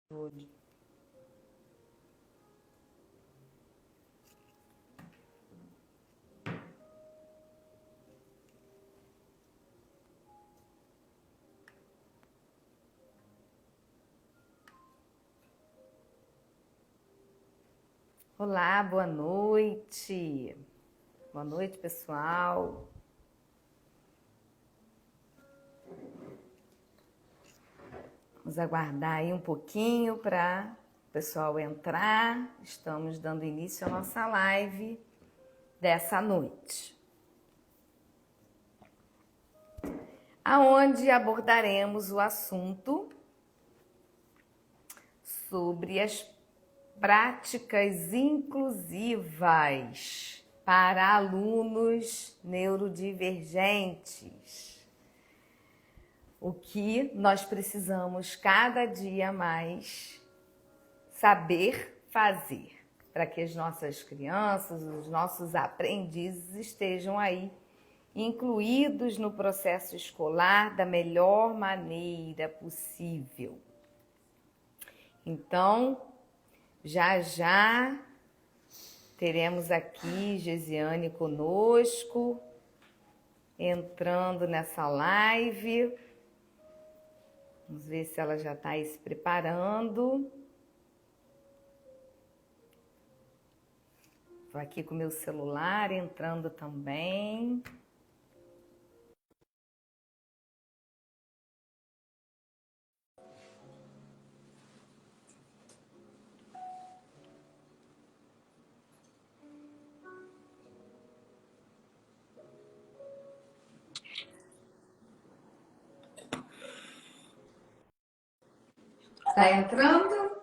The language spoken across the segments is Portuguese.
Tudo. Olá, boa noite. Boa noite, pessoal. Vamos aguardar aí um pouquinho para o pessoal entrar. Estamos dando início à nossa live dessa noite, aonde abordaremos o assunto sobre as práticas inclusivas para alunos neurodivergentes. O que nós precisamos cada dia mais saber fazer para que as nossas crianças, os nossos aprendizes estejam aí incluídos no processo escolar da melhor maneira possível. Então, já teremos aqui Gesiane conosco, entrando nessa live. Vamos ver se ela já está aí se preparando. Estou aqui com o meu celular entrando também. Está entrando?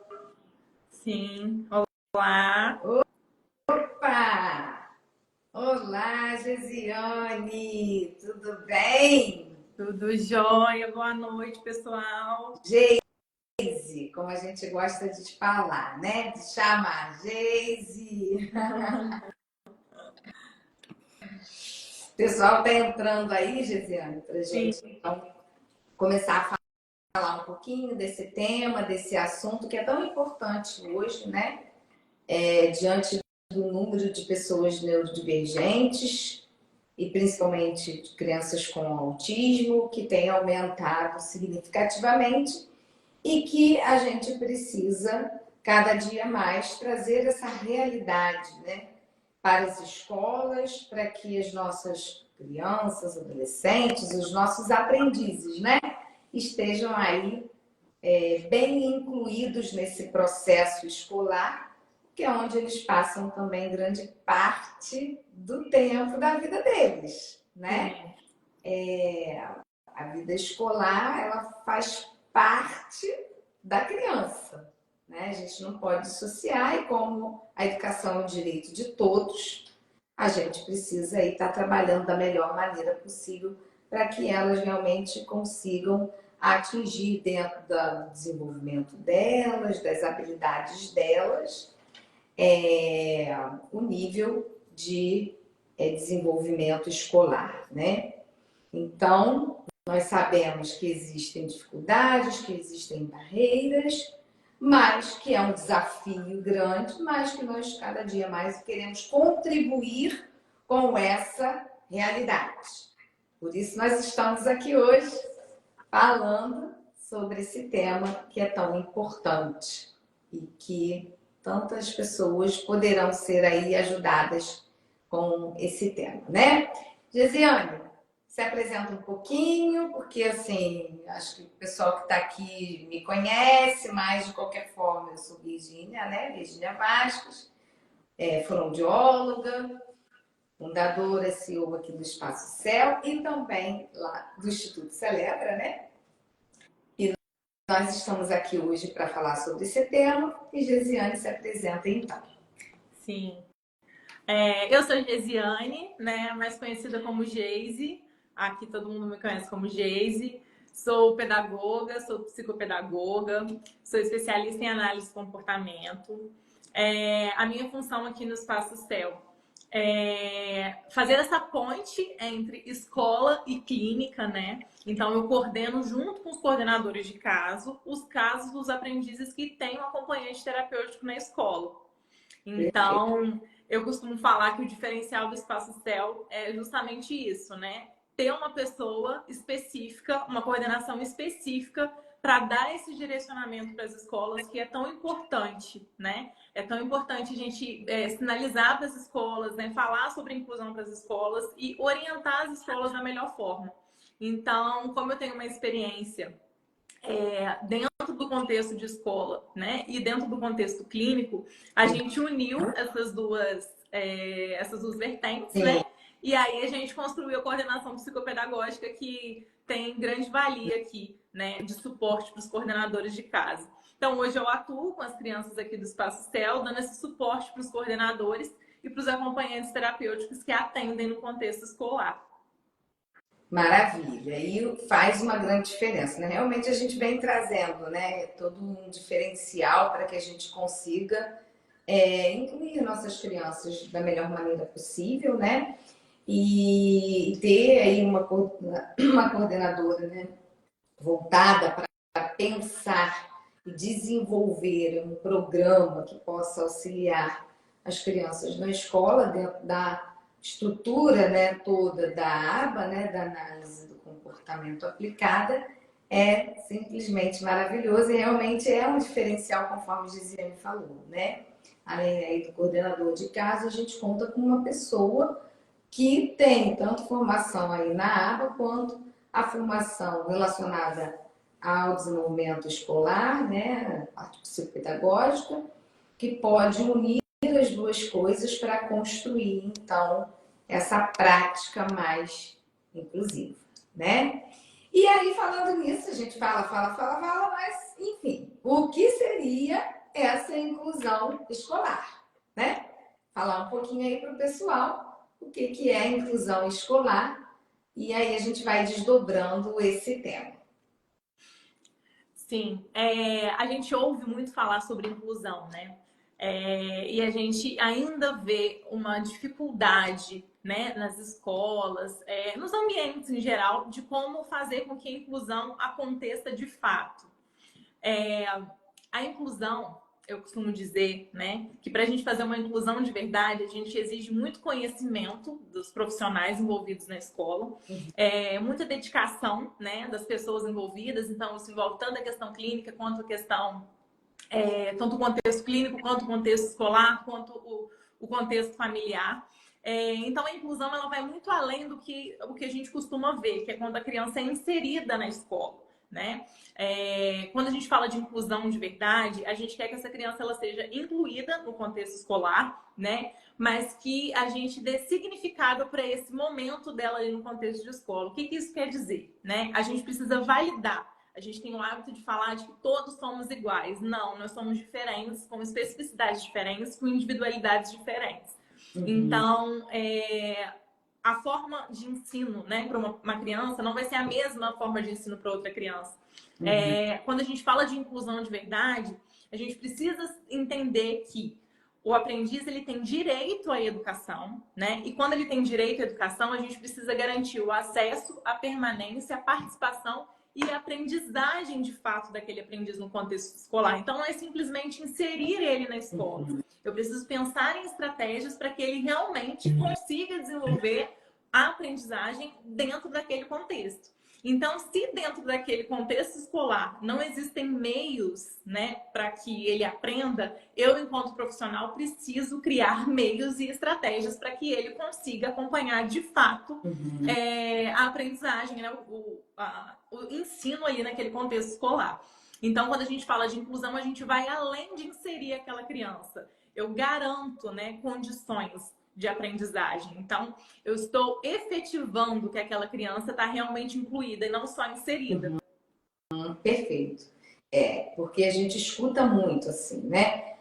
Sim. Olá. Opa! Olá, Gesiane! Tudo bem? Tudo jóia. Boa noite, pessoal. Geise, como a gente gosta de falar, né? De chamar Geise. O pessoal está entrando aí, Gesiane, para gente então começar a falar um pouquinho desse tema, desse assunto que é tão importante hoje, né? Diante do número de pessoas neurodivergentes e principalmente de crianças com autismo, que tem aumentado significativamente e que a gente precisa cada dia mais trazer essa realidade, né, para as escolas, para que as nossas crianças, adolescentes, os nossos aprendizes, né, estejam aí bem incluídos nesse processo escolar, que é onde eles passam também grande parte do tempo da vida deles, né? A vida escolar, ela faz parte da criança, né? A gente não pode dissociar e como a educação é um direito de todos, a gente precisa aí estar trabalhando da melhor maneira possível para que elas realmente consigam atingir dentro do desenvolvimento delas, das habilidades delas, o nível de desenvolvimento escolar, né? Então, nós sabemos que existem dificuldades, que existem barreiras, mas que é um desafio grande, mas que nós cada dia mais queremos contribuir com essa realidade. Por isso nós estamos aqui hoje falando sobre esse tema que é tão importante e que tantas pessoas poderão ser aí ajudadas com esse tema, né? Gesiane, se apresenta um pouquinho, porque assim, acho que o pessoal que está aqui me conhece, mas de qualquer forma eu sou Virgínia, né? Virgínia Vasques, fonoaudióloga, fundadora, CEO aqui do Espaço Céu e também lá do Instituto Celebra, né? E nós estamos aqui hoje para falar sobre esse tema e Gesiane se apresenta então. Sim. Eu sou Gesiane, né? Mais conhecida como Geise. Aqui todo mundo me conhece como Geise. Sou pedagoga, sou psicopedagoga, sou especialista em análise de comportamento. A minha função aqui no Espaço Céu fazer essa ponte entre escola e clínica, né? Então, eu coordeno junto com os coordenadores de caso, os casos dos aprendizes que têm um acompanhante terapêutico na escola. Então, eu costumo falar que o diferencial do Espaço Céu é justamente isso, né? Ter uma pessoa específica, uma coordenação específica para dar esse direcionamento para as escolas, que é tão importante, né? É tão importante a gente sinalizar para as escolas, né? Falar sobre inclusão para as escolas e orientar as escolas da melhor forma. Então, como eu tenho uma experiência dentro do contexto de escola, né, e dentro do contexto clínico, a gente uniu essas duas vertentes, né? E aí a gente construiu a coordenação psicopedagógica, que tem grande valia aqui, né, de suporte para os coordenadores de casa. Então, hoje eu atuo com as crianças aqui do Espaço Céu, dando esse suporte para os coordenadores e para os acompanhantes terapêuticos que atendem no contexto escolar. Maravilha, e faz uma grande diferença, né? Realmente a gente vem trazendo, né, todo um diferencial para que a gente consiga incluir nossas crianças da melhor maneira possível, né? E ter aí uma coordenadora, né, voltada para pensar e desenvolver um programa que possa auxiliar as crianças na escola, dentro da estrutura, né, toda da aba, né, da análise do comportamento aplicada, é simplesmente maravilhoso e realmente é um diferencial, conforme a Gisele falou, né? Além aí do coordenador de casa, a gente conta com uma pessoa que tem tanto formação aí na aba quanto a formação relacionada ao desenvolvimento escolar, né, a parte psicopedagógica, que pode unir as duas coisas para construir, então, essa prática mais inclusiva, né? E aí, falando nisso, a gente fala, mas, enfim, o que seria essa inclusão escolar, né? Falar um pouquinho aí para o pessoal o que é inclusão escolar, e aí a gente vai desdobrando esse tema. Sim, a gente ouve muito falar sobre inclusão, né? E a gente ainda vê uma dificuldade, né, nas escolas, nos ambientes em geral, de como fazer com que a inclusão aconteça de fato. A inclusão, eu costumo dizer, né, que para a gente fazer uma inclusão de verdade, a gente exige muito conhecimento dos profissionais envolvidos na escola, muita dedicação, né, das pessoas envolvidas. Então, isso envolve tanto a questão clínica quanto a questão, tanto o contexto clínico, quanto o contexto escolar, quanto o contexto familiar. Então, a inclusão ela vai muito além do que o que a gente costuma ver, que é quando a criança é inserida na escola, né? Quando a gente fala de inclusão de verdade, a gente quer que essa criança ela seja incluída no contexto escolar, né? Mas que a gente dê significado para esse momento dela ali no contexto de escola. O que isso quer dizer, né? A gente precisa validar. A gente tem o hábito de falar de que todos somos iguais. Não, nós somos diferentes, com especificidades diferentes, com individualidades diferentes. Então, a forma de ensino, né, para uma criança não vai ser a mesma forma de ensino para outra criança. Quando a gente fala de inclusão de verdade, a gente precisa entender que o aprendiz ele tem direito à educação, né? E quando ele tem direito à educação, a gente precisa garantir o acesso, a permanência, a participação e a aprendizagem de fato daquele aprendiz no contexto escolar. Então, não é simplesmente inserir ele na escola. Eu preciso pensar em estratégias para que ele realmente consiga desenvolver a aprendizagem dentro daquele contexto. Então, se dentro daquele contexto escolar não existem meios, né, para que ele aprenda, eu, enquanto profissional, preciso criar meios e estratégias para que ele consiga acompanhar de fato a aprendizagem, né, o ensino ali naquele contexto escolar. Então, quando a gente fala de inclusão, a gente vai além de inserir aquela criança. Eu garanto, né, condições de aprendizagem. Então, eu estou efetivando que aquela criança está realmente incluída e não só inserida. Perfeito. Porque a gente escuta muito assim, né?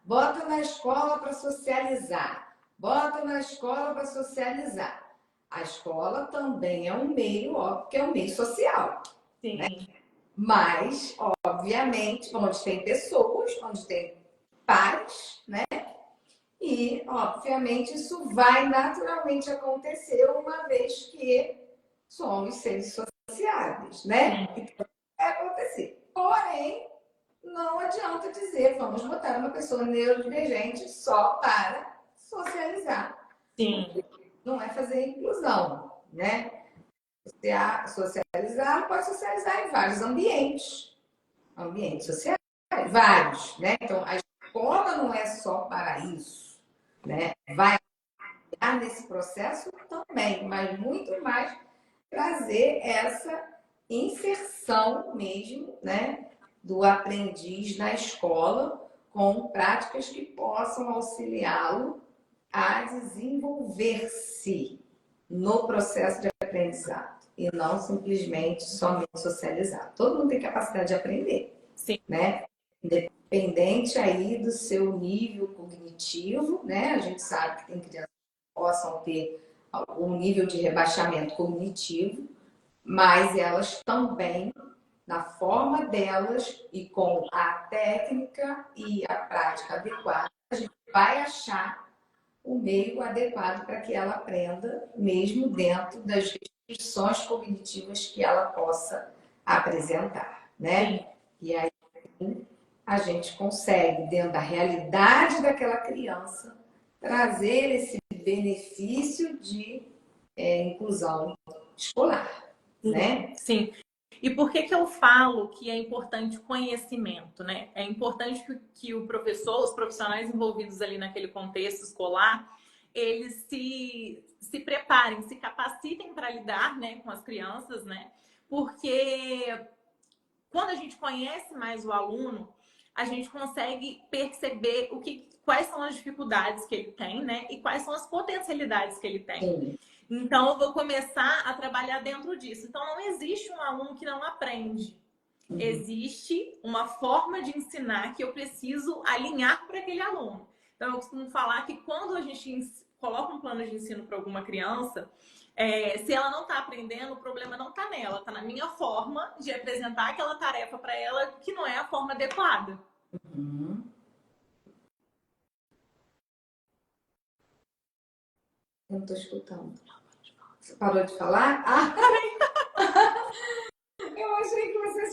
Bota na escola para socializar. Bota na escola para socializar. A escola também é um meio, óbvio, que é um meio social. Sim. Né? Mas, obviamente, onde tem pessoas, onde tem pares, né? E, obviamente, isso vai naturalmente acontecer uma vez que somos seres sociáveis, né? Sim, Vai acontecer. Porém, não adianta dizer, vamos botar uma pessoa neurodivergente só para socializar. sim, Não é fazer inclusão, né? Socializar pode socializar em vários ambientes sociais, vários, né? Então, a escola não é só para isso, né? Vai nesse processo também, mas muito mais trazer essa inserção mesmo, né, do aprendiz na escola com práticas que possam auxiliá-lo a desenvolver-se no processo de aprendizado e não simplesmente somente socializar. Todo mundo tem capacidade de aprender, sim, né? Independente aí do seu nível cognitivo, né? A gente sabe que tem crianças que possam ter algum nível de rebaixamento cognitivo, mas elas também, na forma delas e com a técnica e a prática adequada, a gente vai achar o meio adequado para que ela aprenda, mesmo dentro das restrições cognitivas que ela possa apresentar, sim. né? E aí a gente consegue, dentro da realidade daquela criança, trazer esse benefício de inclusão escolar, né? Sim. E por que que eu falo que é importante o conhecimento, né? É importante que o professor, os profissionais envolvidos ali naquele contexto escolar, eles se preparem, se capacitem para lidar, né, com as crianças, né? Porque quando a gente conhece mais o aluno, a gente consegue perceber quais são as dificuldades que ele tem, né? E quais são as potencialidades que ele tem. Sim. Então, eu vou começar a trabalhar dentro disso. Então, não existe um aluno que não aprende. Existe uma forma de ensinar que eu preciso alinhar para aquele aluno. Então, eu costumo falar que quando a gente coloca um plano de ensino para alguma criança, se ela não está aprendendo, o problema não está nela, está na minha forma de apresentar aquela tarefa para ela que não é a forma adequada. Uhum. Eu não estou escutando. Você parou de falar? Ah, eu achei que você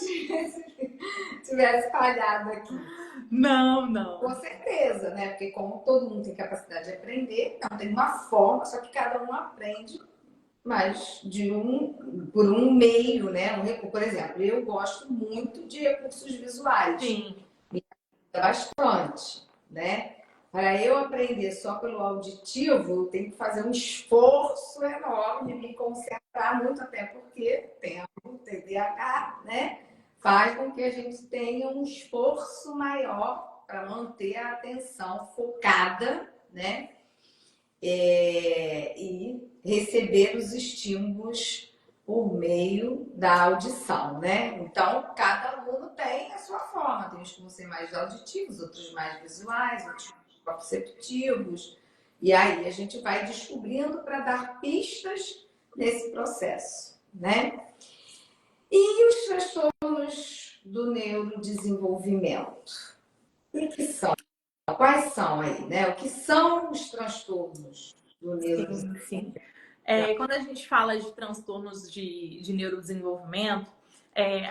tivesse falhado aqui. Não, não. Com certeza, né? Porque como todo mundo tem capacidade de aprender, não tem uma forma, só que cada um aprende, mas por um meio, né? Por exemplo, eu gosto muito de recursos visuais, Sim, bastante, né? Para eu aprender só pelo auditivo, eu tenho que fazer um esforço enorme, me concentrar muito, até porque tempo, TDAH, né? Faz com que a gente tenha um esforço maior para manter a atenção focada, né? E receber os estímulos por meio da audição, né? Então, cada aluno tem a sua forma. Tem uns que vão ser mais auditivos, outros mais visuais, outros mais perceptivos. E aí a gente vai descobrindo para dar pistas nesse processo, né? E os transtornos do neurodesenvolvimento? O que são? Quais são aí, né? O que são os transtornos do sim, neurodesenvolvimento? sim. Quando a gente fala de transtornos de neurodesenvolvimento,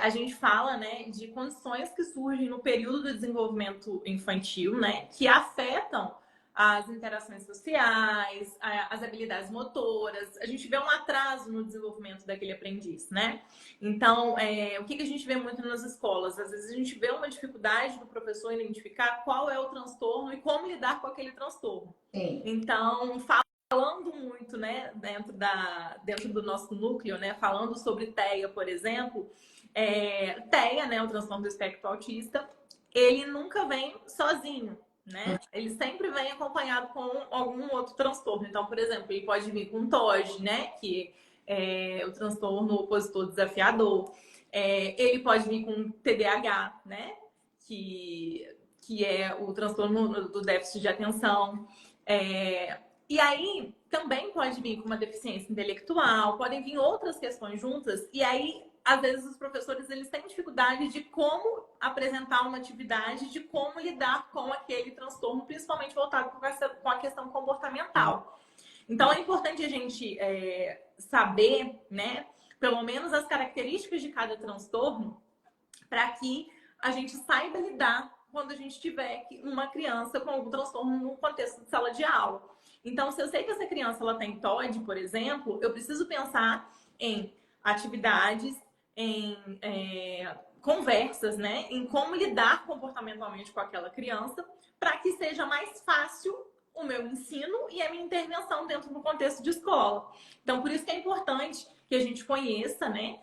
a gente fala, né, de condições que surgem no período do desenvolvimento infantil, né, que afetam as interações sociais, as habilidades motoras. A gente vê um atraso no desenvolvimento daquele aprendiz, né? Então, o que a gente vê muito nas escolas? Às vezes a gente vê uma dificuldade do professor identificar qual é o transtorno e como lidar com aquele transtorno. Sim. Então, falando muito, né, dentro do nosso núcleo, né, falando sobre TEA, por exemplo, TEA, né, o transtorno do espectro autista, ele nunca vem sozinho, né? Ele sempre vem acompanhado com algum outro transtorno. Então, por exemplo, ele pode vir com TOD, né, que é o transtorno opositor desafiador. Ele pode vir com TDAH, né, que é o transtorno do déficit de atenção. E aí também pode vir com uma deficiência intelectual, podem vir outras questões juntas, e aí às vezes os professores eles têm dificuldade de como apresentar uma atividade, de como lidar com aquele transtorno, principalmente voltado com a questão comportamental. Então é importante a gente saber, né, pelo menos as características de cada transtorno, para que a gente saiba lidar quando a gente tiver uma criança com algum transtorno no contexto de sala de aula. Então, se eu sei que essa criança ela tem TOD, por exemplo, eu preciso pensar em atividades, em conversas, né? Em como lidar comportamentalmente com aquela criança para que seja mais fácil o meu ensino e a minha intervenção dentro do contexto de escola. Então, por isso que é importante que a gente conheça, né?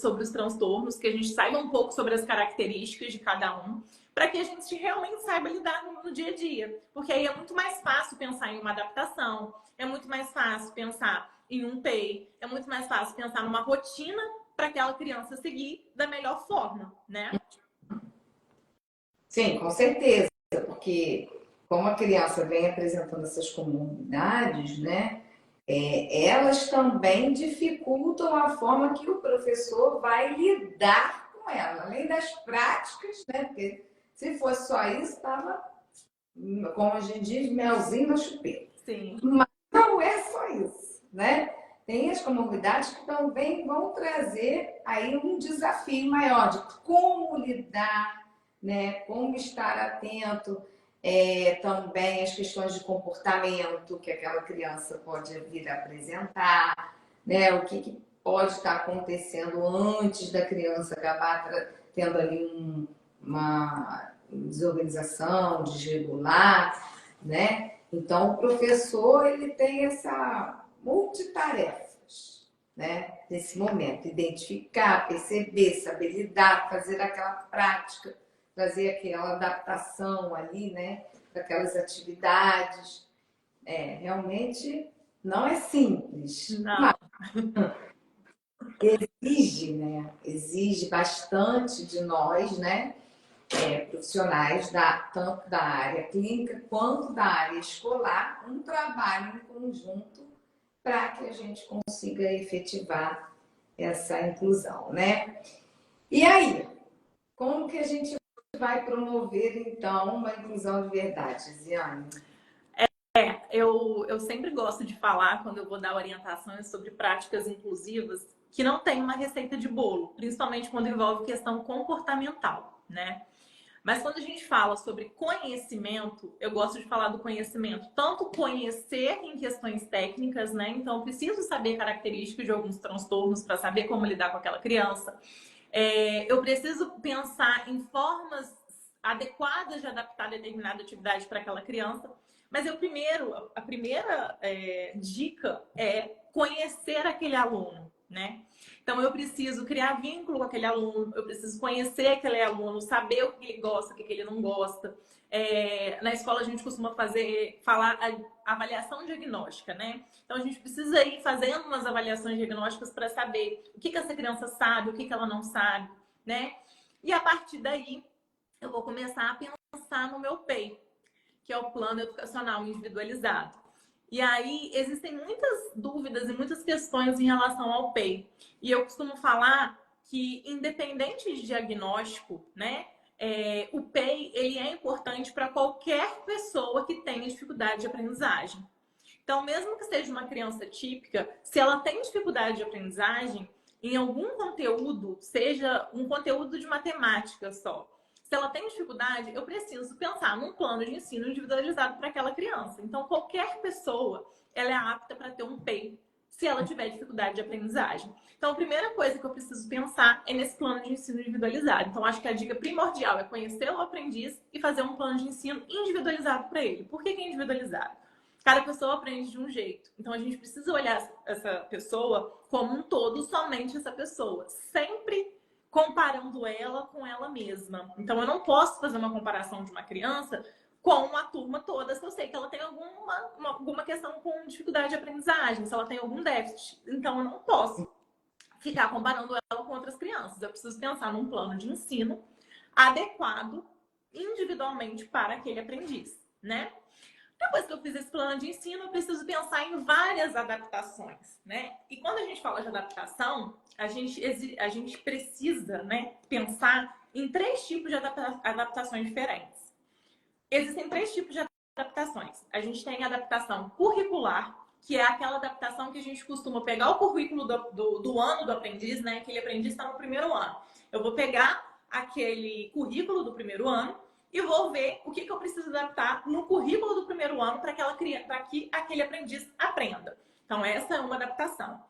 Sobre os transtornos, que a gente saiba um pouco sobre as características de cada um, para que a gente realmente saiba lidar no dia a dia. Porque aí é muito mais fácil pensar em uma adaptação, é muito mais fácil pensar em um PEI, é muito mais fácil pensar numa rotina para aquela criança seguir da melhor forma, né? Sim, com certeza, porque como a criança vem apresentando essas comorbidades, né? Elas também dificultam a forma que o professor vai lidar com ela, além das práticas, né? Porque se fosse só isso, estava, como a gente diz, melzinho na chupeta. Sim. Mas não é só isso, né? Tem as comorbidades que também vão trazer aí um desafio maior de como lidar, né? Como estar atento. Também as questões de comportamento que aquela criança pode vir a apresentar, né? O que pode estar acontecendo antes da criança acabar tendo ali uma desorganização, desregular, né? Então, o professor ele tem essa multitarefas, né? Nesse momento, identificar, perceber, saber lidar, fazer aquela prática, fazer aquela adaptação ali, né, para aquelas atividades. Realmente não é simples, Não. mas exige, né? Exige bastante de nós, né, profissionais tanto da área clínica quanto da área escolar, um trabalho em conjunto para que a gente consiga efetivar essa inclusão, né? E aí, como que a gente vai promover, então, uma inclusão de verdade, Ziane? Eu sempre gosto de falar, quando eu vou dar orientações sobre práticas inclusivas, que não tem uma receita de bolo, principalmente quando envolve questão comportamental, né? Mas quando a gente fala sobre conhecimento, eu gosto de falar do conhecimento, tanto conhecer em questões técnicas, né? Então, eu preciso saber características de alguns transtornos para saber como lidar com aquela criança. Eu preciso pensar em formas adequadas de adaptar determinada atividade para aquela criança. Mas a primeira dica é conhecer aquele aluno, né? Então, eu preciso criar vínculo com aquele aluno, eu preciso conhecer aquele aluno, saber o que ele gosta, o que ele não gosta. Na escola, a gente costuma falar a avaliação diagnóstica, né? Então, a gente precisa ir fazendo umas avaliações diagnósticas para saber o que essa criança sabe, o que ela não sabe, né? E a partir daí, eu vou começar a pensar no meu PEI, que é o Plano Educacional Individualizado. E aí existem muitas dúvidas e muitas questões em relação ao PEI. E eu costumo falar que, independente de diagnóstico, né, o PEI ele é importante para qualquer pessoa que tenha dificuldade de aprendizagem. Então, mesmo que seja uma criança típica, se ela tem dificuldade de aprendizagem, em algum conteúdo, seja um conteúdo de matemática só, se ela tem dificuldade, eu preciso pensar num plano de ensino individualizado para aquela criança. Então, qualquer pessoa, ela é apta para ter um PEI, se ela tiver dificuldade de aprendizagem. Então, a primeira coisa que eu preciso pensar é nesse plano de ensino individualizado. Então, acho que a dica primordial é conhecer o aprendiz e fazer um plano de ensino individualizado para ele. Por que é individualizado? Cada pessoa aprende de um jeito. Então, a gente precisa olhar essa pessoa como um todo, somente essa pessoa. Sempre comparando ela com ela mesma. Então, eu não posso fazer uma comparação de uma criança com a turma toda se eu sei que ela tem alguma questão com dificuldade de aprendizagem, se ela tem algum déficit. Então, eu não posso ficar comparando ela com outras crianças. Eu preciso pensar num plano de ensino adequado individualmente para aquele aprendiz, né? Depois que eu fiz esse plano de ensino, eu preciso pensar em várias adaptações, né? E quando a gente fala de adaptação, a gente precisa, né, pensar em 3 tipos de adaptações diferentes. Existem 3 tipos de adaptações. A gente tem a adaptação curricular, que é aquela adaptação que a gente costuma pegar o currículo do ano do aprendiz, né? Aquele aprendiz está no primeiro ano. Eu vou pegar aquele currículo do primeiro ano e vou ver o que eu preciso adaptar no currículo do primeiro ano para que aquele aprendiz aprenda. Então, essa é uma adaptação.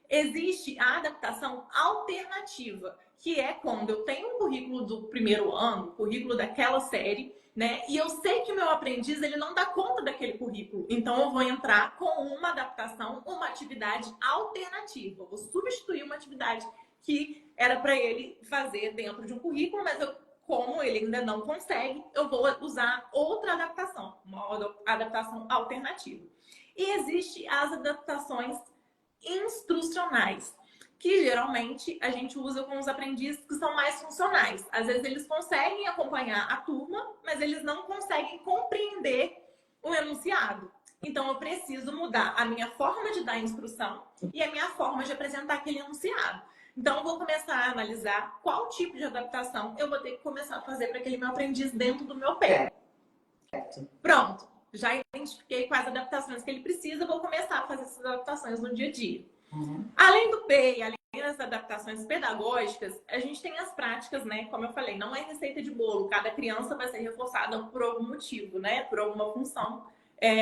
Existe a adaptação alternativa, que é quando eu tenho um currículo do primeiro ano, currículo daquela série, né? E eu sei que o meu aprendiz ele não dá conta daquele currículo. Então eu vou entrar com uma adaptação, uma atividade alternativa. Eu vou substituir uma atividade que era para ele fazer dentro de um currículo, mas como ele ainda não consegue, eu vou usar outra adaptação, uma adaptação alternativa. E existe as adaptações instrucionais, que geralmente a gente usa com os aprendizes que são mais funcionais. Às vezes eles conseguem acompanhar a turma, mas eles não conseguem compreender o enunciado. Então eu preciso mudar a minha forma de dar instrução e a minha forma de apresentar aquele enunciado. Então eu vou começar a analisar qual tipo de adaptação eu vou ter que começar a fazer para aquele meu aprendiz dentro do meu pé. Pronto, já identifiquei quais adaptações que ele precisa, vou começar a fazer essas adaptações no dia a dia. Além do P, além das adaptações pedagógicas, a gente tem as práticas, né? Como eu falei, não é receita de bolo. Cada criança vai ser reforçada por algum motivo, né? Por alguma função.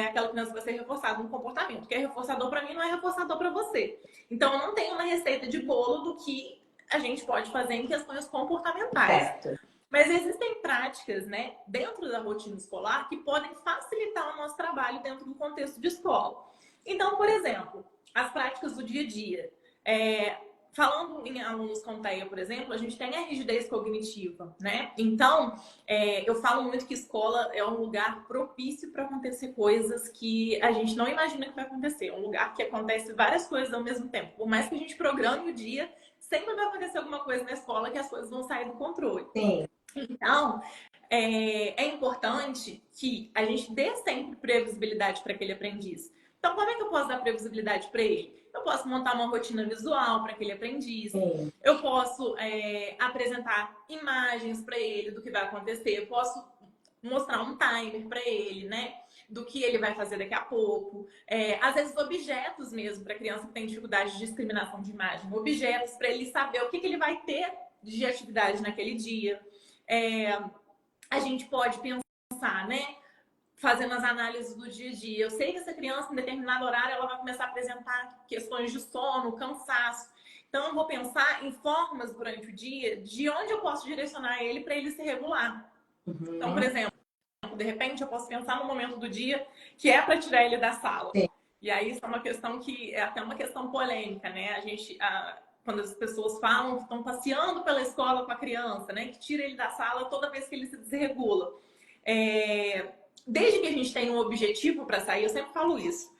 Aquela criança vai ser reforçada no comportamento. O que é reforçador para mim não é reforçador para você. Então, eu não tenho uma receita de bolo do que a gente pode fazer em questões comportamentais. Certo. Mas existem práticas, né, dentro da rotina escolar que podem facilitar o nosso trabalho dentro do contexto de escola. Então, por exemplo, as práticas do dia a dia. Falando em alunos com TEA, por exemplo, a gente tem a rigidez cognitiva, né? Então, eu falo muito que escola é um lugar propício para acontecer coisas que a gente não imagina que vai acontecer. É um lugar que acontece várias coisas ao mesmo tempo. Por mais que a gente programe o dia, sempre vai acontecer alguma coisa na escola que as coisas vão sair do controle. Sim. Então, é importante que a gente dê sempre previsibilidade para aquele aprendiz. Então, como é que eu posso dar previsibilidade para ele? Eu posso montar uma rotina visual para aquele aprendiz. Sim. Eu posso apresentar imagens para ele do que vai acontecer. Eu posso mostrar um timer para ele, né? Do que ele vai fazer daqui a pouco. Às vezes, objetos mesmo para criança que tem dificuldade de discriminação de imagem. Objetos para ele saber o que ele vai ter de atividade naquele dia. A gente pode pensar, né? Fazendo as análises do dia a dia. Eu sei que essa criança, em determinado horário, ela vai começar a apresentar questões de sono, cansaço. Então, eu vou pensar em formas durante o dia de onde eu posso direcionar ele para ele se regular. Então, por exemplo, de repente, eu posso pensar no momento do dia que é para tirar ele da sala. Sim. E aí, isso é uma questão que é até uma questão polêmica, né? Quando as pessoas falam que estão passeando pela escola com a criança, né? Que tira ele da sala toda vez que ele se desregula. Desde que a gente tenha um objetivo para sair, eu sempre falo isso.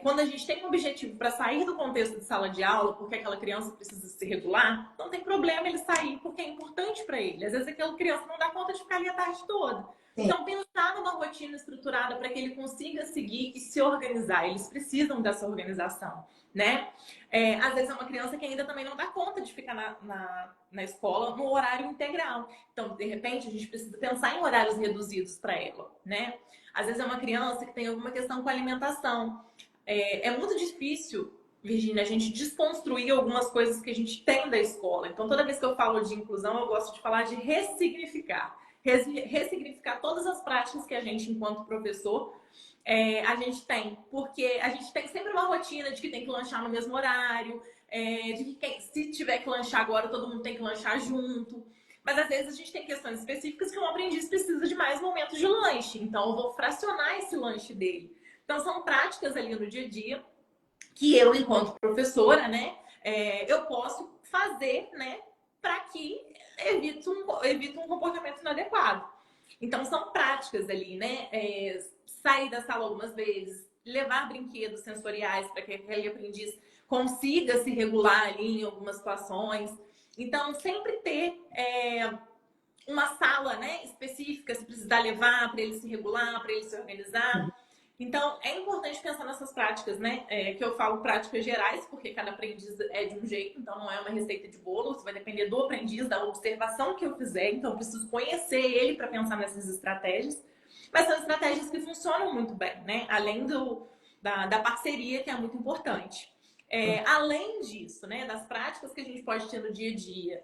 Quando a gente tem um objetivo para sair do contexto de sala de aula, porque aquela criança precisa se regular, não tem problema ele sair, porque é importante para ele. Às vezes aquela criança não dá conta de ficar ali a tarde toda. Sim. Então, pensar numa rotina estruturada para que ele consiga seguir e se organizar. Eles precisam dessa organização, né? Às vezes é uma criança que ainda também não dá conta de ficar na escola no horário integral. Então, de repente, a gente precisa pensar em horários reduzidos para ela, né? Às vezes é uma criança que tem alguma questão com a alimentação. É muito difícil, Virgínia, a gente desconstruir algumas coisas que a gente tem da escola. Então, toda vez que eu falo de inclusão, eu gosto de falar de ressignificar. Ressignificar todas as práticas que a gente, enquanto professor, a gente tem. Porque a gente tem sempre uma rotina de que tem que lanchar no mesmo horário, de que se tiver que lanchar agora, todo mundo tem que lanchar junto. Mas às vezes a gente tem questões específicas que um aprendiz precisa de mais momentos de lanche. Então eu vou fracionar esse lanche dele. Então são práticas ali no dia a dia que eu, enquanto professora, né, eu posso fazer, né, para que evite um comportamento inadequado. Então são práticas ali, né, sair da sala algumas vezes, levar brinquedos sensoriais para que aquele aprendiz consiga se regular ali em algumas situações. Então, sempre ter uma sala, né, específica, se precisar precisar levar para ele se regular, para ele se organizar. Então, é importante pensar nessas práticas, né? Que eu falo práticas gerais, porque cada aprendiz é de um jeito, então não é uma receita de bolo, isso vai depender do aprendiz, da observação que eu fizer, então eu preciso conhecer ele para pensar nessas estratégias. Mas são estratégias que funcionam muito bem, né? Além da parceria, que é muito importante. Além disso, né, das práticas que a gente pode ter no dia a dia,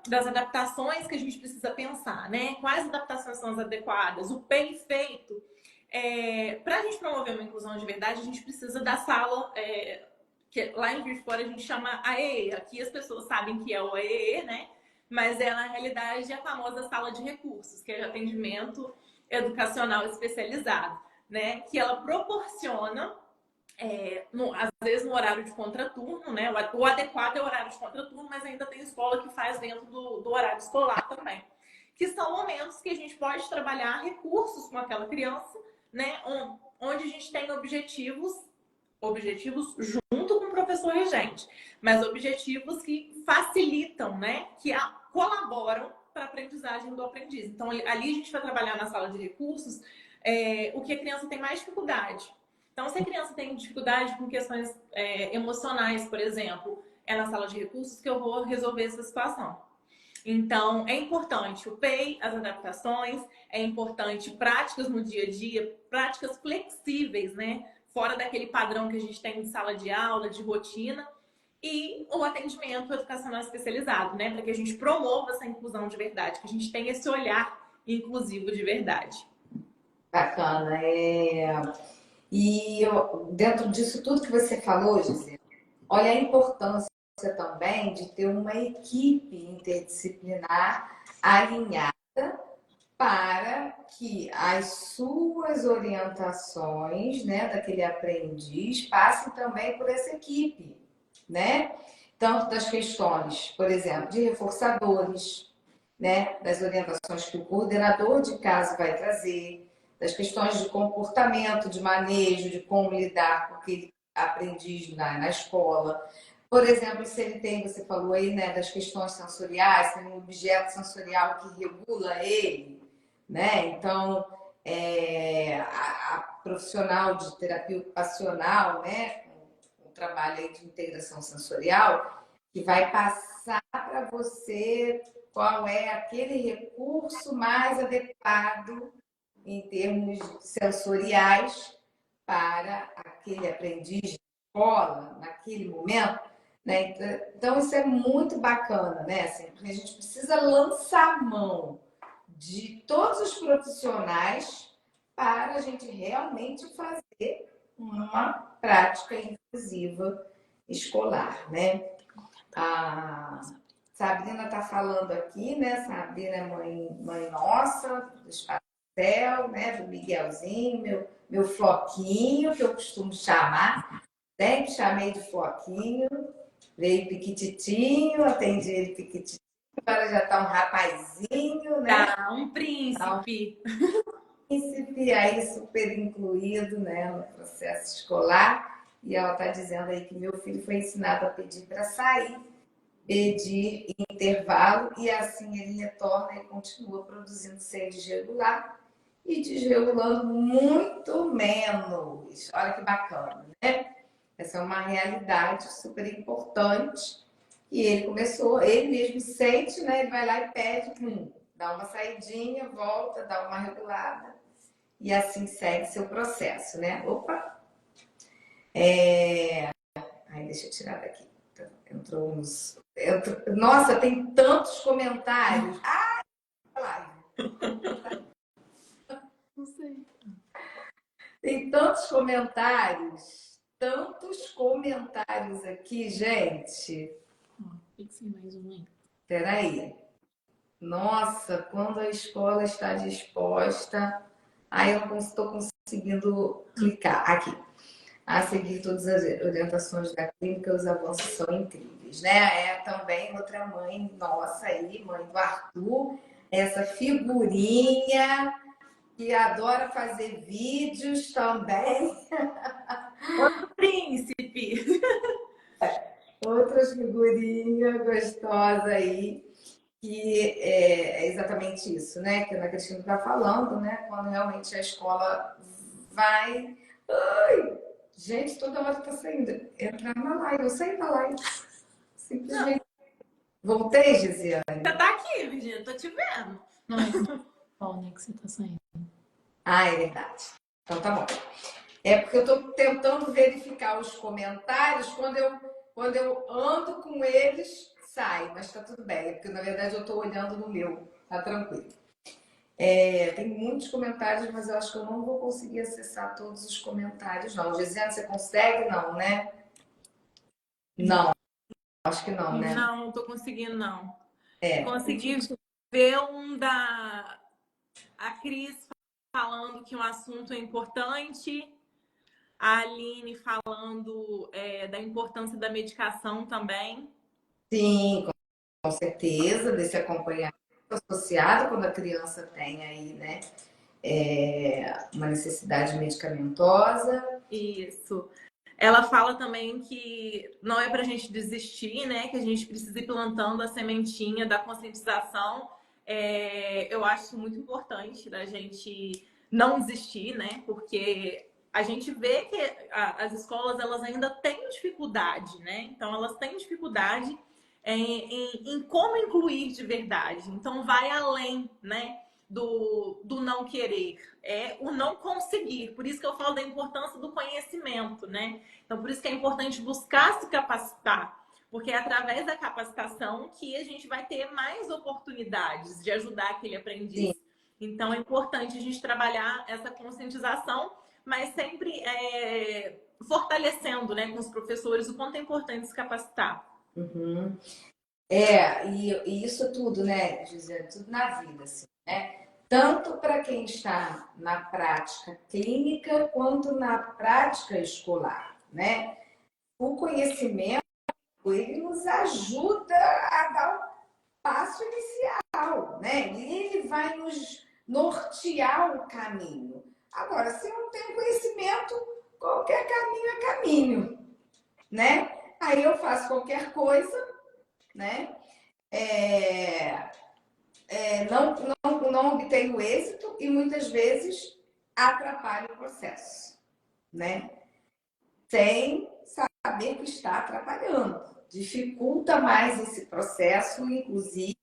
das adaptações que a gente precisa pensar, né? Quais adaptações são as adequadas? O bem feito. Para a gente promover uma inclusão de verdade, a gente precisa da sala, que lá em Juiz de Fora a gente chama AEE. Aqui as pessoas sabem que é o AEE, né? Mas na realidade, a famosa sala de recursos, que é de atendimento educacional especializado, né? Que ela proporciona, às vezes no horário de contraturno, né? O adequado é o horário de contraturno, mas ainda tem escola que faz dentro do horário escolar também. Que são momentos que a gente pode trabalhar recursos com aquela criança, né? Onde a gente tem objetivos junto com o professor regente, mas objetivos que facilitam, né? Que colaboram para a aprendizagem do aprendiz. Então, ali a gente vai trabalhar na sala de recursos o que a criança tem mais dificuldade. Então, se a criança tem dificuldade com questões emocionais, por exemplo, é na sala de recursos que eu vou resolver essa situação. Então, é importante o PEI, as adaptações, é importante práticas no dia a dia, práticas flexíveis, né? Fora daquele padrão que a gente tem de sala de aula, de rotina, e o atendimento educacional especializado, né? Para que a gente promova essa inclusão de verdade, que a gente tenha esse olhar inclusivo de verdade. Bacana. E dentro disso tudo que você falou, Gisele, olha a importância também de ter uma equipe interdisciplinar alinhada para que as suas orientações, né, daquele aprendiz passem também por essa equipe, né? Tanto das questões, por exemplo, de reforçadores, né, das orientações que o coordenador de casa vai trazer, das questões de comportamento, de manejo, de como lidar com aquele aprendiz na escola. Por exemplo, se ele tem, você falou aí, né, das questões sensoriais, tem um objeto sensorial que regula ele, né? Então, a profissional de terapia ocupacional, né, um trabalho aí de integração sensorial, que vai passar para você qual é aquele recurso mais adequado em termos sensoriais para aquele aprendiz de escola, naquele momento, né? Então, isso é muito bacana, né? Assim, porque a gente precisa lançar mão de todos os profissionais para a gente realmente fazer uma prática inclusiva escolar, né? A Sabrina está falando aqui, né? Sabrina é mãe nossa, do Espaço Céu, né? Do Miguelzinho, meu floquinho, que eu costumo chamar. Sempre chamei de floquinho. Veio piquititinho, atendi ele piquititinho. Agora já está um rapazinho, né? Tá, um príncipe. Príncipe aí super incluído, né, no processo escolar. E ela está dizendo aí que meu filho foi ensinado a pedir para sair, pedir intervalo, e assim ele retorna e continua produzindo sem desregular e desregulando muito menos. Olha que bacana, né? Essa é uma realidade super importante. E ele começou, ele mesmo sente, né? Ele vai lá e pede, dá uma saidinha, volta, dá uma regulada. E assim segue seu processo, né? Opa! Ai, deixa eu tirar daqui. Entrou uns. Nossa, tem tantos comentários. Live. Não sei. Tem tantos comentários aqui, gente. Tem mais um aí. Peraí. Nossa, quando a escola está disposta. Aí eu não estou conseguindo clicar. Aqui. A seguir todas as orientações da clínica, os avanços são incríveis, né? É também outra mãe nossa aí, mãe do Arthur, essa figurinha que adora fazer vídeos também. Outro príncipe. Outras figurinhas gostosas aí. que é exatamente isso, né? Que a Ana Cristina está falando, né? Quando realmente a escola vai. Ai, gente, toda hora está saindo. Entrar na live, eu saí da live. Simplesmente. Voltei, Gisiane. Você tá aqui, Virginia, tô te vendo. Não, é qual, né, que você tá saindo. Ah, é verdade. Então tá bom. É porque eu estou tentando verificar os comentários. Quando eu ando com eles, sai, mas tá tudo bem. É porque na verdade eu estou olhando no meu. Tá tranquilo. Tem muitos comentários, mas eu acho que eu não vou conseguir acessar todos os comentários, não. Gisiane, você consegue? Não, né? Não, acho que não, né? Não, não tô conseguindo, não. É. Consegui ver um da a Cris falando que um assunto é importante, a Aline falando da importância da medicação também. Sim, com certeza, desse acompanhamento associado quando a criança tem aí, né? Uma necessidade medicamentosa. Isso. Ela fala também que não é para a gente desistir, né? Que a gente precisa ir plantando a sementinha da conscientização. Eu acho muito importante da gente não desistir, né? Porque a gente vê que as escolas elas ainda têm dificuldade, né? Então elas têm dificuldade em como incluir de verdade. Então vai além, né? Do não querer, é o não conseguir. Por isso que eu falo da importância do conhecimento, né? Então, por isso que é importante buscar se capacitar, porque é através da capacitação que a gente vai ter mais oportunidades de ajudar aquele aprendiz. Sim. Então, é importante a gente trabalhar essa conscientização, mas sempre fortalecendo, né, com os professores o quanto é importante se capacitar. Uhum. E isso tudo, né, Gisele, tudo na vida, assim, né? Tanto para quem está na prática clínica quanto na prática escolar, né? O conhecimento, ele nos ajuda a dar o passo inicial, né? E ele vai nos nortear o caminho. Agora, se eu não tenho conhecimento, qualquer caminho é caminho, né? Aí eu faço qualquer coisa, né? Não obtenho êxito e muitas vezes atrapalho o processo, né? Sem saber que está atrapalhando. Dificulta mais esse processo, inclusive,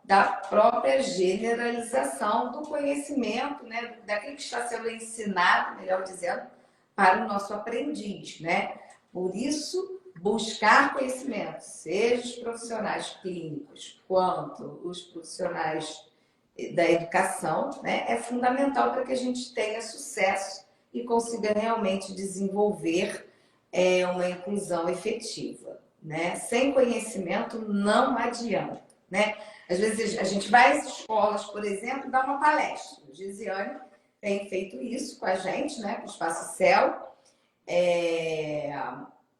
da própria generalização do conhecimento, né? Daquilo que está sendo ensinado, melhor dizendo, para o nosso aprendiz, né? Por isso, buscar conhecimento, seja os profissionais clínicos quanto os profissionais da educação, né? É fundamental para que a gente tenha sucesso e consiga realmente desenvolver uma inclusão efetiva, né? Sem conhecimento não adianta, né? Às vezes a gente vai às escolas, por exemplo, dar uma palestra. A Gisiane tem feito isso com a gente, né? Com o Espaço Céu.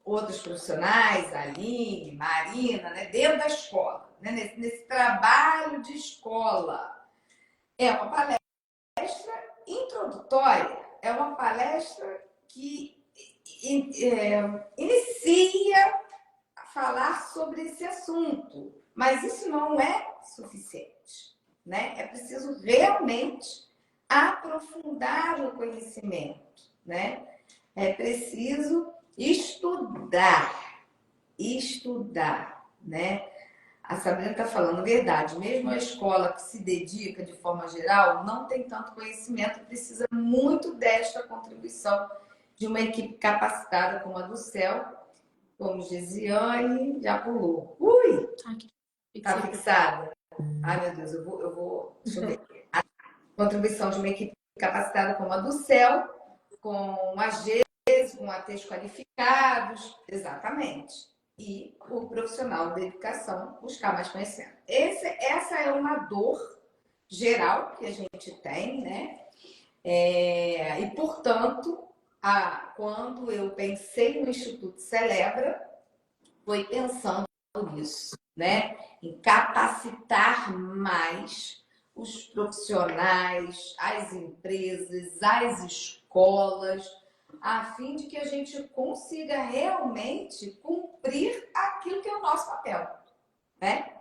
Outros profissionais, a Aline, Marina, né? Dentro da escola, né? Nesse trabalho de escola. É uma palestra introdutória, é uma palestra que inicia a falar sobre esse assunto, mas isso não é suficiente, né? É preciso realmente aprofundar o conhecimento, né? É preciso estudar, né? A Sabrina está falando verdade. Mesmo a escola que se dedica de forma geral não tem tanto conhecimento, precisa muito desta contribuição de uma equipe capacitada como a do CEL, como Gisiane já pulou. Ui! Está fixada? Ai, meu Deus, eu vou. Deixa eu ver. A contribuição de uma equipe capacitada como a do CEL, com AGs, com ATs qualificados, exatamente. E o profissional da educação buscar mais conhecimento. Essa é uma dor geral que a gente tem, né? E, portanto, quando eu pensei no Instituto Celebra, foi pensando nisso, né? Em capacitar mais os profissionais, as empresas, as escolas, a fim de que a gente consiga realmente cumprir aquilo que é o nosso papel, né?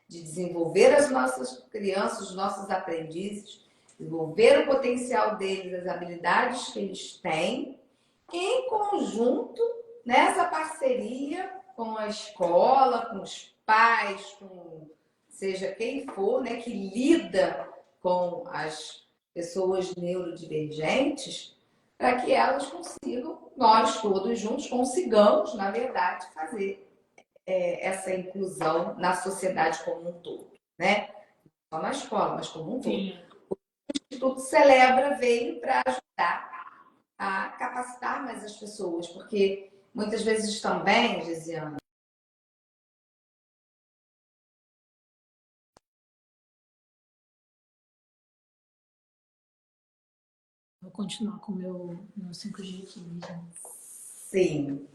de desenvolver as nossas crianças, os nossos aprendizes, desenvolver o potencial deles, as habilidades que eles têm, em conjunto, nessa parceria com a escola, com os pais, com seja quem for, né, que lida com as pessoas neurodivergentes, para que elas consigam, nós todos juntos consigamos, na verdade, fazer essa inclusão na sociedade como um todo, né? Não só na escola, mas como um todo. Sim. O Instituto Celebra veio para ajudar a capacitar mais as pessoas, porque muitas vezes também, Gesiane, Vou continuar com o meu 5G aqui mesmo. sim,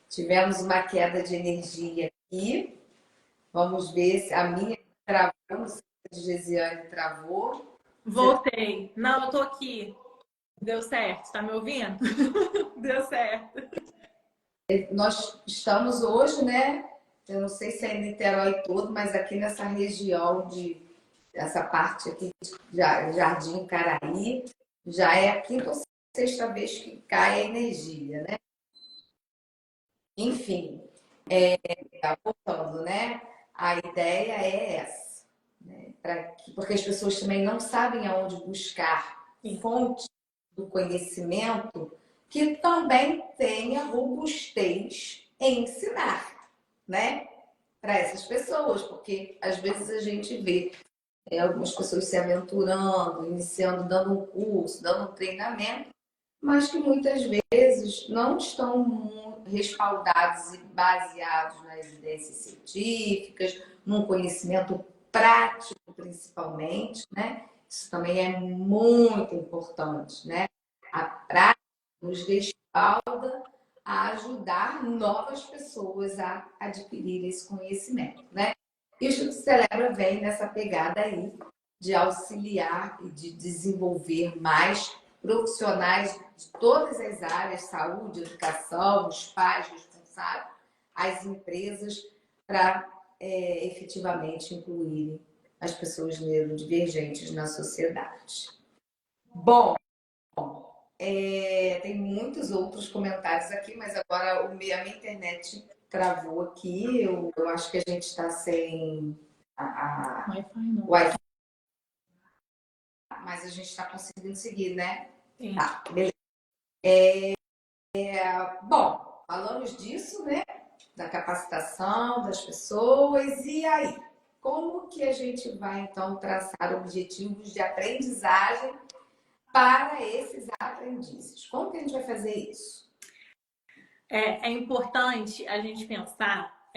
tivemos uma queda de energia aqui. Vamos ver se a minha travou, não sei se a de Gesiane travou. Voltei. Não, eu tô aqui. Deu certo. Tá me ouvindo? Deu certo. Nós estamos hoje, né? Eu não sei se é em Niterói todo, mas aqui nessa região essa parte aqui de Jardim Caraí, já é a quinta ou sexta vez que cai a energia, né? Enfim, voltando, né? A ideia é essa, né? Porque as pessoas também não sabem aonde buscar fontes do conhecimento que também tenha robustez em ensinar, né? Para essas pessoas, porque às vezes a gente vê algumas pessoas se aventurando, iniciando, dando um curso, dando um treinamento, mas que muitas vezes não estão respaldados e baseados nas evidências científicas, num conhecimento prático, principalmente, né? Isso também é muito importante, né? A prática nos respalda a ajudar novas pessoas a adquirir esse conhecimento, né? E o Instituto Celebra vem nessa pegada aí de auxiliar e de desenvolver mais profissionais de todas as áreas, saúde, educação, os pais responsáveis, as empresas, para efetivamente incluírem as pessoas neurodivergentes na sociedade. Bom, tem muitos outros comentários aqui, mas agora a minha internet travou aqui. Eu acho que a gente está sem Wi-Fi não. Wi-Fi, mas a gente está conseguindo seguir, né? Sim. Tá, beleza. Bom, falamos disso, né? Da capacitação das pessoas. E aí? Como que a gente vai, então, traçar objetivos de aprendizagem para esses aprendizes? Como que a gente vai fazer isso? É importante a gente pensar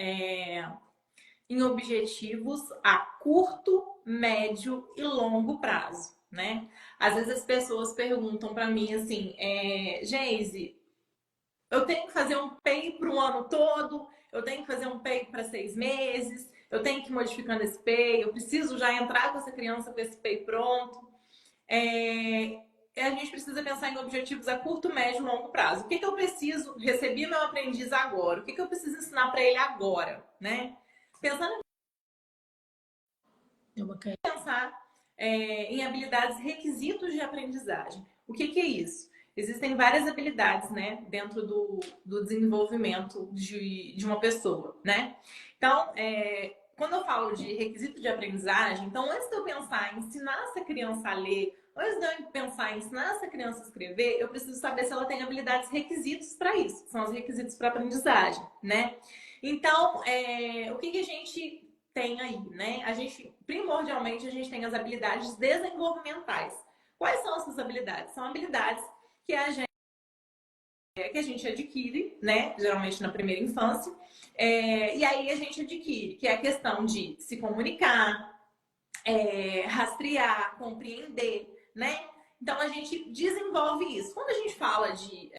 em objetivos a curto, médio e longo prazo, né? Às vezes as pessoas perguntam para mim assim, Geise, eu tenho que fazer um PEI para o ano todo, eu tenho que fazer um PEI para 6 meses, eu tenho que ir modificando esse PEI, eu preciso já entrar com essa criança com esse PEI pronto. A gente precisa pensar em objetivos a curto, médio e longo prazo. O que eu preciso? Recebi meu aprendiz agora. O que eu preciso ensinar para ele agora, né? Pensando pensar em habilidades, requisitos de aprendizagem. O que é isso? Existem várias habilidades, né, dentro do desenvolvimento de uma pessoa, né? Então, quando eu falo de requisito de aprendizagem, então antes de eu pensar em ensinar essa criança a ler, antes de eu pensar em ensinar essa criança a escrever, eu preciso saber se ela tem habilidades, requisitos para isso, que são os requisitos para aprendizagem, né? Então, o que a gente tem aí, né? Primordialmente, a gente tem as habilidades desenvolvimentais. Quais são essas habilidades? São habilidades que a gente adquire, né? Geralmente na primeira infância. E aí a gente adquire, que é a questão de se comunicar, rastrear, compreender, né? Então a gente desenvolve isso. Quando a gente fala de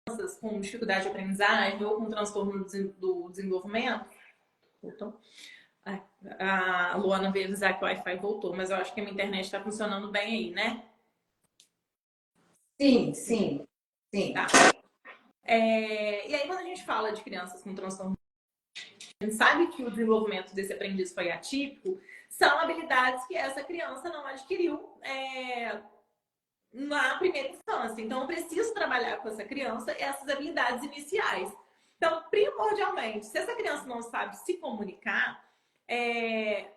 crianças com dificuldade de aprendizagem ou com transtorno do desenvolvimento, então, a Luana veio avisar que o Wi-Fi voltou, mas eu acho que a minha internet está funcionando bem aí, né? Sim, sim, sim. Tá. E aí, quando a gente fala de crianças com transtorno gente sabe que o desenvolvimento desse aprendiz foi atípico, são habilidades que essa criança não adquiriu na primeira infância. Então, eu preciso trabalhar com essa criança essas habilidades iniciais. Então, primordialmente, se essa criança não sabe se comunicar,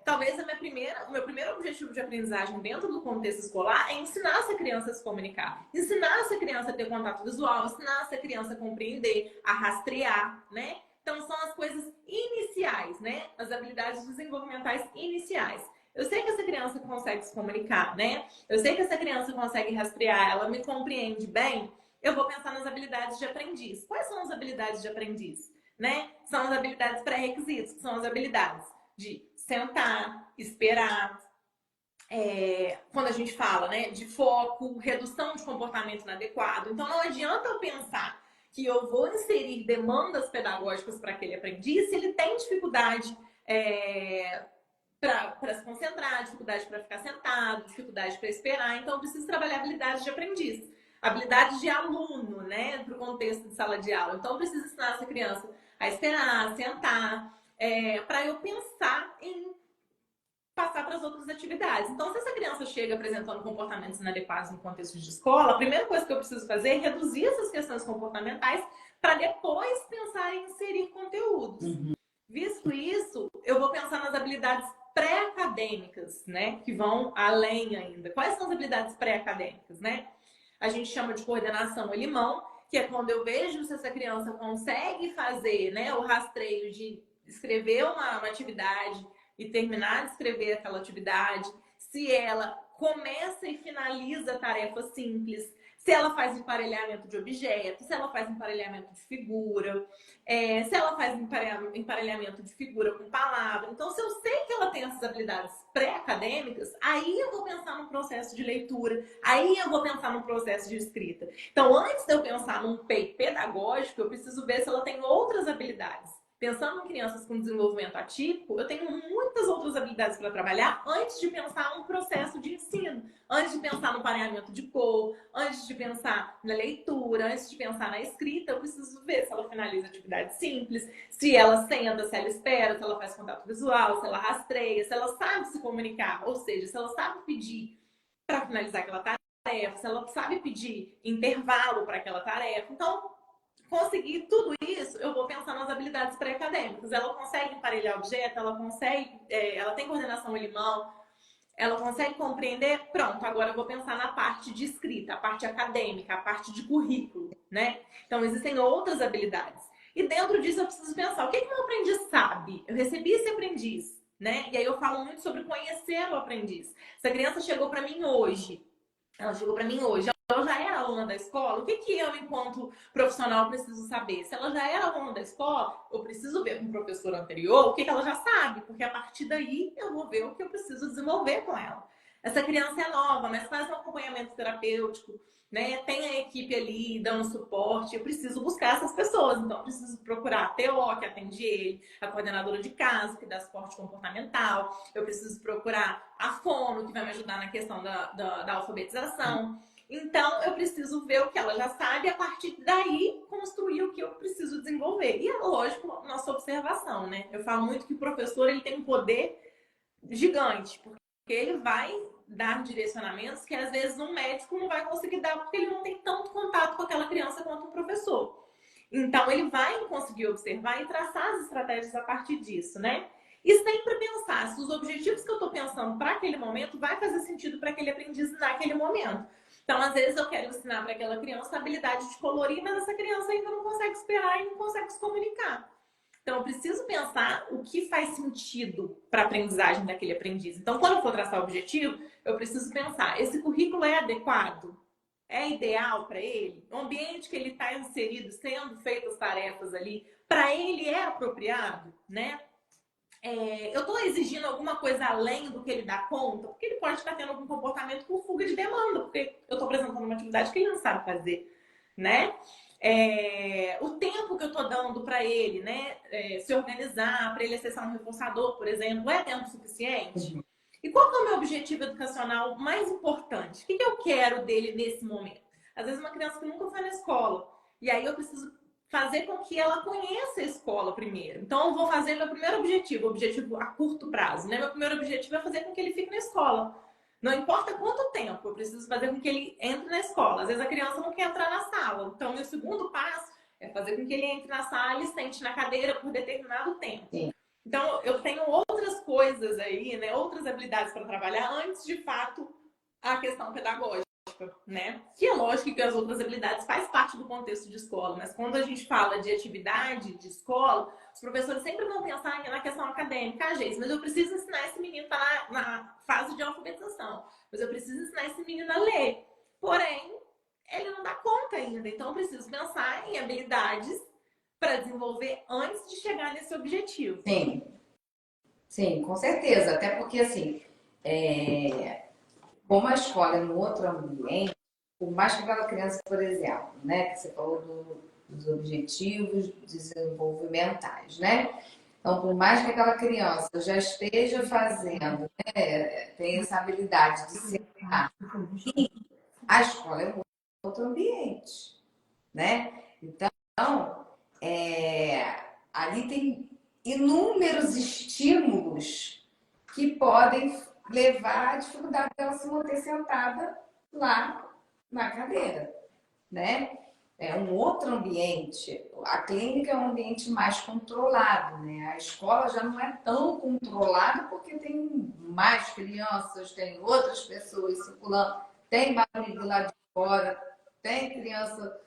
talvez o meu primeiro objetivo de aprendizagem dentro do contexto escolar é ensinar essa criança a se comunicar, ensinar essa criança a ter contato visual, ensinar essa criança a compreender, a rastrear, né? Então, são as coisas iniciais, né? As habilidades desenvolvimentais iniciais. Eu sei que essa criança consegue se comunicar, né? Eu sei que essa criança consegue rastrear, ela me compreende bem. Eu vou pensar nas habilidades de aprendiz. Quais são as habilidades de aprendiz? Né? São as habilidades pré-requisitos, que são as habilidades de sentar, esperar. Quando a gente fala, né, de foco, redução de comportamento inadequado. Então, não adianta eu pensar que eu vou inserir demandas pedagógicas para aquele aprendiz se ele tem dificuldade para se concentrar, dificuldade para ficar sentado, dificuldade para esperar. Então, eu preciso trabalhar habilidades de aprendiz, habilidades de aluno, né, para o contexto de sala de aula. Então, eu preciso ensinar essa criança a esperar, a sentar, para eu pensar em passar para as outras atividades. Então, se essa criança chega apresentando comportamentos inadequados no contexto de escola, a primeira coisa que eu preciso fazer é reduzir essas questões comportamentais para depois pensar em inserir conteúdos. Visto isso, eu vou pensar nas habilidades pré-acadêmicas, né? Que vão além ainda. Quais são as habilidades pré-acadêmicas, né? A gente chama de coordenação a limão, que é quando eu vejo se essa criança consegue fazer, né, o rastreio de escrever uma atividade e terminar de escrever aquela atividade, se ela começa e finaliza tarefas simples, se ela faz emparelhamento de objetos, se ela faz emparelhamento de figura, se ela faz emparelhamento de figura com palavra. Então, se eu sei que ela tem essas habilidades pré-acadêmicas, aí eu vou pensar no processo de leitura, aí eu vou pensar no processo de escrita. Então, antes de eu pensar num pedagógico, eu preciso ver se ela tem outras habilidades. Pensando em crianças com desenvolvimento atípico, eu tenho muitas outras habilidades para trabalhar antes de pensar um processo de ensino, antes de pensar no pareamento de cor, antes de pensar na leitura, antes de pensar na escrita. Eu preciso ver se ela finaliza atividades simples, se ela senta, se ela espera, se ela faz contato visual, se ela rastreia, se ela sabe se comunicar, ou seja, se ela sabe pedir para finalizar aquela tarefa, se ela sabe pedir intervalo para aquela tarefa. Então, conseguir tudo isso, eu vou pensar nas habilidades pré-acadêmicas. Ela consegue emparelhar objeto, ela tem coordenação a limão, ela consegue compreender. Pronto, agora eu vou pensar na parte de escrita, a parte acadêmica, a parte de currículo, né? Então, existem outras habilidades. E dentro disso, eu preciso pensar, o que meu aprendiz sabe? Eu recebi esse aprendiz, né? E aí eu falo muito sobre conhecer o aprendiz. Se a criança chegou para mim hoje, ela já era aluna da escola, o que eu, enquanto profissional, preciso saber? Se ela já era aluna da escola, eu preciso ver com o professor anterior o que ela já sabe, porque a partir daí eu vou ver o que eu preciso desenvolver com ela. Essa criança é nova, mas faz um acompanhamento terapêutico, né? Tem a equipe ali dando suporte, eu preciso buscar essas pessoas, então eu preciso procurar a TO, que atende ele, a coordenadora de casa, que dá suporte comportamental, eu preciso procurar a fono, que vai me ajudar na questão da alfabetização. Então, eu preciso ver o que ela já sabe e, a partir daí, construir o que eu preciso desenvolver. E é lógico, nossa observação, né? Eu falo muito que o professor ele tem um poder gigante, porque ele vai dar direcionamentos que, às vezes, um médico não vai conseguir dar, porque ele não tem tanto contato com aquela criança quanto o professor. Então, ele vai conseguir observar e traçar as estratégias a partir disso, né? E sempre pensar se os objetivos que eu estou pensando para aquele momento vai fazer sentido para aquele aprendiz naquele momento. Então, às vezes, eu quero ensinar para aquela criança a habilidade de colorir, mas essa criança ainda não consegue esperar e não consegue se comunicar. Então, eu preciso pensar o que faz sentido para a aprendizagem daquele aprendiz. Então, quando eu for traçar o objetivo, eu preciso pensar, esse currículo é adequado? É ideal para ele? O ambiente que ele está inserido, sendo feitas tarefas ali, para ele é apropriado, né? Eu estou exigindo alguma coisa além do que ele dá conta, porque ele pode estar tendo algum comportamento com fuga de demanda, porque eu estou apresentando uma atividade que ele não sabe fazer, né? O tempo que eu estou dando para ele, né, se organizar, para ele acessar um reforçador, por exemplo, é tempo suficiente? E qual que é o meu objetivo educacional mais importante? O que eu quero dele nesse momento? Às vezes uma criança que nunca foi na escola, e aí eu preciso fazer com que ela conheça a escola primeiro. Então, eu vou fazer meu primeiro objetivo a curto prazo, né? Meu primeiro objetivo é fazer com que ele fique na escola. Não importa quanto tempo, eu preciso fazer com que ele entre na escola. Às vezes a criança não quer entrar na sala. Então, meu segundo passo é fazer com que ele entre na sala e sente na cadeira por determinado tempo. Sim. Então, eu tenho outras coisas aí, né? Outras habilidades para trabalhar antes, de fato, a questão pedagógica, né? Que é lógico que as outras habilidades faz parte do contexto de escola, mas quando a gente fala de atividade de escola, os professores sempre vão pensar na questão acadêmica. Gente, mas eu preciso ensinar esse menino tá na fase de alfabetização, mas eu preciso ensinar esse menino a ler. Porém, ele não dá conta ainda, então eu preciso pensar em habilidades para desenvolver antes de chegar nesse objetivo. Sim, sim, com certeza. Até porque, assim, como a escola é num outro ambiente, por mais que aquela criança, por exemplo, né, que você falou dos objetivos desenvolvimentais, né? Então, por mais que aquela criança já esteja fazendo, né, tem essa habilidade de sentar, a escola é um outro ambiente, né? Então, ali tem inúmeros estímulos que podem levar à dificuldade dela se manter sentada lá na cadeira, né? É um outro ambiente. A clínica é um ambiente mais controlado, né? A escola já não é tão controlada porque tem mais crianças, tem outras pessoas circulando, tem barulho do lado de fora, tem criança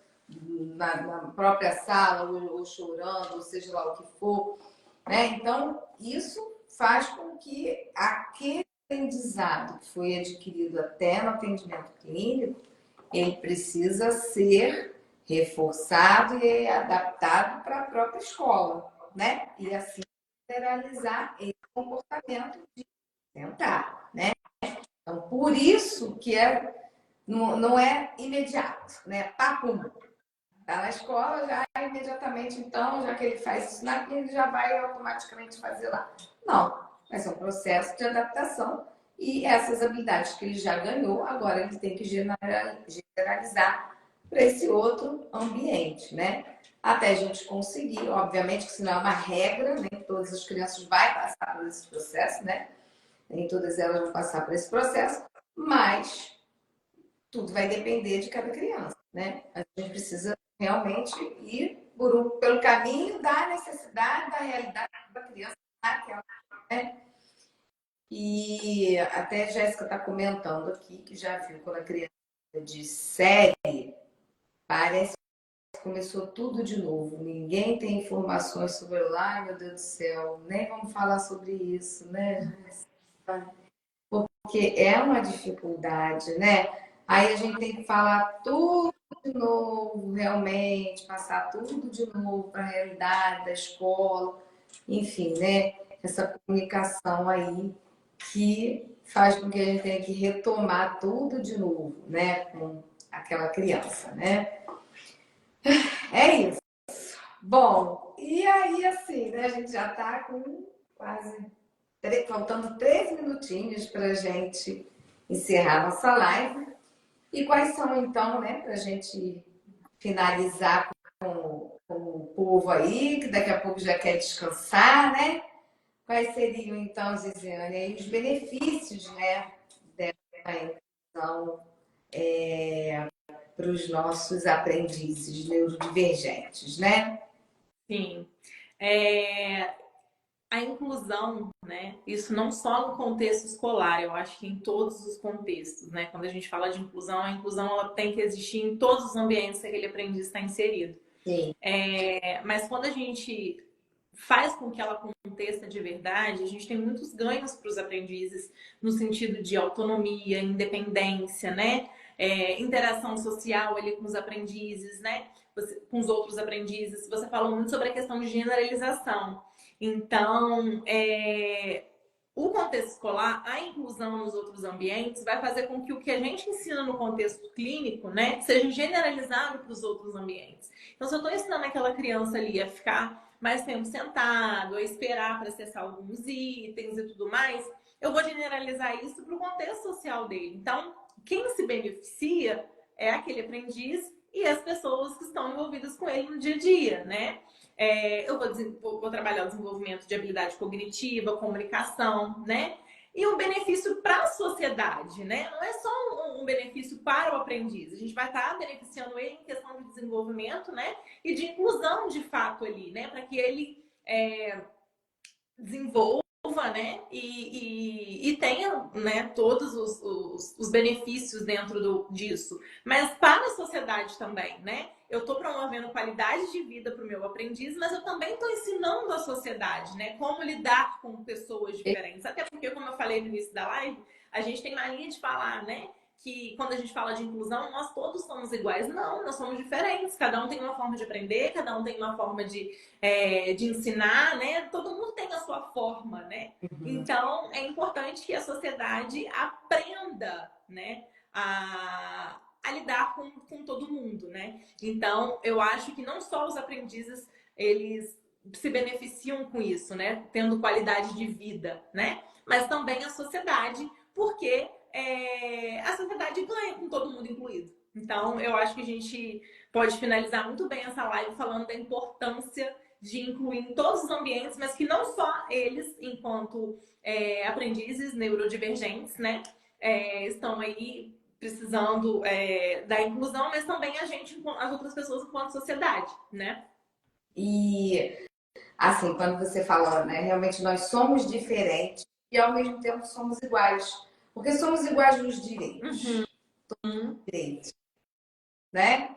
na própria sala ou chorando, ou seja lá o que for, né? Então, isso faz com que aquele aprendizado que foi adquirido até no atendimento clínico, ele precisa ser reforçado e adaptado para a própria escola, né? E assim generalizar esse comportamento de sentar, né? Então, por isso que não é imediato, né? Papum. Tá na escola, já imediatamente, então, já que ele faz isso na clínica, ele já vai automaticamente fazer lá. Não, mas é um processo de adaptação e essas habilidades que ele já ganhou, agora ele tem que generalizar para esse outro ambiente, né? Até a gente conseguir, obviamente, que senão é uma regra, nem todas as crianças vão passar por esse processo, né? Nem todas elas vão passar por esse processo, mas tudo vai depender de cada criança, né? A gente precisa realmente ir pelo caminho da necessidade, da realidade da criança naquela, né? E até a Jéssica está comentando aqui que já viu quando a criança de série, parece que começou tudo de novo. Ninguém tem informações sobre lá, ai meu Deus do céu, nem vamos falar sobre isso, né? Porque é uma dificuldade, né? Aí a gente tem que falar tudo de novo, realmente, passar tudo de novo para a realidade da escola, enfim, né? Essa comunicação aí que faz com que a gente tenha que retomar tudo de novo, né? Com aquela criança, né? É isso. Bom, e aí assim, né? A gente já está com quase faltando 3 minutinhos para a gente encerrar nossa live. E quais são, então, né, para a gente finalizar com o povo aí, que daqui a pouco já quer descansar, né? Quais seriam, então, Gisiane, aí, os benefícios, né, dessa inclusão para os nossos aprendizes neurodivergentes, né? Sim. A inclusão, né? Isso não só no contexto escolar, eu acho que em todos os contextos, né? Quando a gente fala de inclusão, a inclusão ela tem que existir em todos os ambientes que aquele aprendiz está inserido. Sim. Mas quando a gente faz com que ela aconteça de verdade, a gente tem muitos ganhos para os aprendizes no sentido de autonomia, independência, né? Interação social ali com os aprendizes, né? Com os outros aprendizes. Você falou muito sobre a questão de generalização. Então, o contexto escolar, a inclusão nos outros ambientes, vai fazer com que o que a gente ensina no contexto clínico, né, seja generalizado para os outros ambientes. Então, se eu estou ensinando aquela criança ali a ficar mais tempo sentado, a esperar para acessar alguns itens e tudo mais, eu vou generalizar isso para o contexto social dele. Então, quem se beneficia é aquele aprendiz e as pessoas que estão envolvidas com ele no dia a dia, né? Eu vou trabalhar o desenvolvimento de habilidade cognitiva, comunicação, né? E um benefício para a sociedade, né? Não é só um benefício para o aprendiz. A gente vai estar beneficiando ele em questão de desenvolvimento, né? E de inclusão, de fato, ali, né? Para que ele desenvolva, né? E tenha, né, todos os benefícios dentro disso. Mas para a sociedade também, né? Eu estou promovendo qualidade de vida para o meu aprendiz, mas eu também estou ensinando a sociedade, né? Como lidar com pessoas diferentes. Até porque, como eu falei no início da live, a gente tem mania de falar, né? Que quando a gente fala de inclusão, nós todos somos iguais. Não, nós somos diferentes. Cada um tem uma forma de aprender, cada um tem uma forma de ensinar, né? Todo mundo tem a sua forma, né? Então, é importante que a sociedade aprenda, né? A lidar com todo mundo, né? Então, eu acho que não só os aprendizes, eles se beneficiam com isso, né? Tendo qualidade de vida, né? Mas também a sociedade, porque a sociedade ganha com todo mundo incluído. Então, eu acho que a gente pode finalizar muito bem essa live falando da importância de incluir em todos os ambientes, mas que não só eles, enquanto aprendizes neurodivergentes, né, estão aí precisando da inclusão, mas também a gente, as outras pessoas, enquanto sociedade, né? E, assim, quando você falou, né, realmente nós somos diferentes e ao mesmo tempo somos iguais. Porque somos iguais nos direitos. Direitos, né?